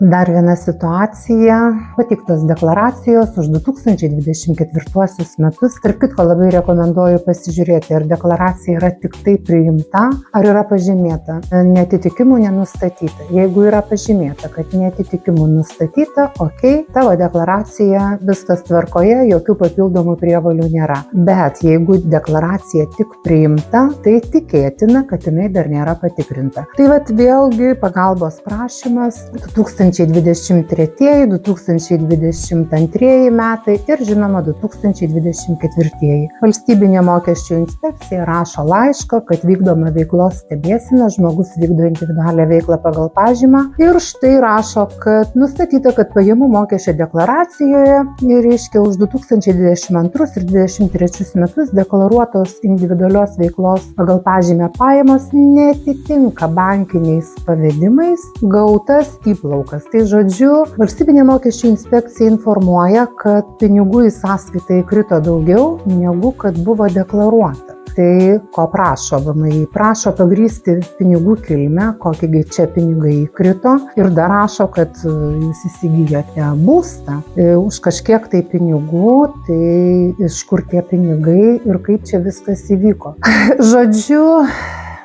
Dar viena situacija – pateiktos deklaracijos už 2024 metus. Tarp kitko, labai rekomenduoju pasižiūrėti, ar deklaracija yra tik tai priimta, ar yra pažymėta neatitikimų nenustatyta. Jeigu yra pažymėta, kad neatitikimų nustatyta, tavo deklaracija viskas tvarkoje, jokių papildomų prievalių nėra. Bet jeigu deklaracija tik priimta, tai tikėtina, kad jinai dar nėra patikrinta. Tai vėlgi pagalbos prašymas 2023, 2022 metai ir žinoma 2024. Valstybinė mokesčių inspekcija rašo laišką, kad vykdoma veiklos stebėsena, žmogus vykdo individualią veiklą pagal pažymą ir štai rašo, kad nustatyta, kad pajamų mokesčio deklaracijoje už 2022 ir 2023 metus deklaruotos individualios veiklos pagal pažymę pajamos neatitinka bankiniais pavedimais gautas įplaukas. Tai žodžiu, valstybinė mokesčių inspekcija informuoja, kad pinigų į sąskaitą įkrito daugiau, negu kad buvo deklaruota. Tai ko prašo VMI? Prašo pagrįsti pinigų kilmę, kokiegi čia pinigai įkrito ir dar rašo, kad jūs įsigijote būstą už kažkiek tai pinigų, tai iš kur tie pinigai ir kaip čia viskas įvyko. Žodžiu,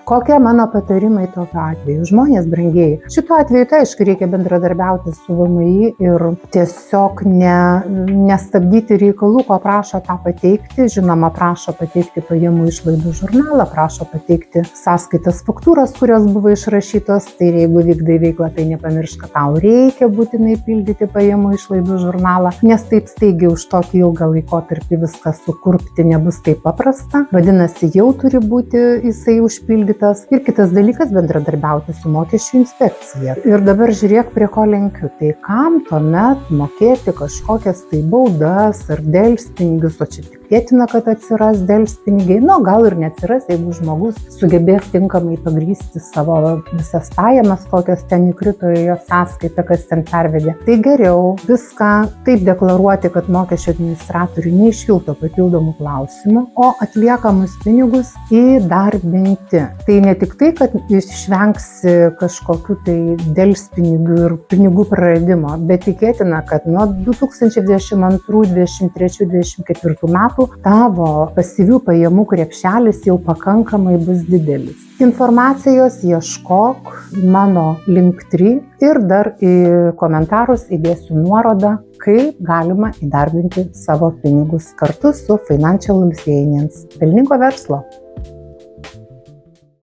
kokie mano patarimai tokiu atveju? Žmonės brangieji. Šituo atveju tai aišku reikia bendradarbiauti su VMI ir tiesiog nestabdyti reikalų, ko prašo tą pateikti. Žinoma, prašo pateikti pajamų išlaidų žurnalą, prašo pateikti sąskaitas, faktūras, kurios buvo išrašytos. Tai jeigu vykdai veiklą, tai nepamiršk, kad tau reikia būtinai pildyti pajamų išlaidų žurnalą, nes taip staigiai už tokį ilgą laikotarpį viską sukurpti nebus taip paprasta. Vadinasi, jau turi būti jisai užpildyti. Ir kitas dalykas – bendradarbiauti su mokesčių inspekcija. Ir dabar žiūrėk, prie ko lenkiu. Tai kam tuomet mokėti kažkokias tai baudas ar delspinigius, o čia tikėtina, kad atsiras delspinigiai. Gal ir neatsiras, jeigu žmogus sugebės tinkamai pagrįsti savo visas pajamas, kokios ten įkrito į jo sąskaitą, kas ten pervedė. Tai geriau viską taip deklaruoti, kad mokesčio administratoriui neiškiltų papildomų klausimų, o atliekamus pinigus įdarbinti. Tai ne tik tai, kad išvengsi kažkokių tai delspinigių ir pinigų praradimo, bet tikėtina, kad nuo 2022, 2023, 2024 metų tavo pasyvių pajamų krepšelis jau pakankamai bus didelis. Informacijos ieškok mano Linktree ir dar į komentarus įdėsiu nuorodą, kaip galima įdarbinti savo pinigus kartu su Financial Lithuanians. Pelningo verslo.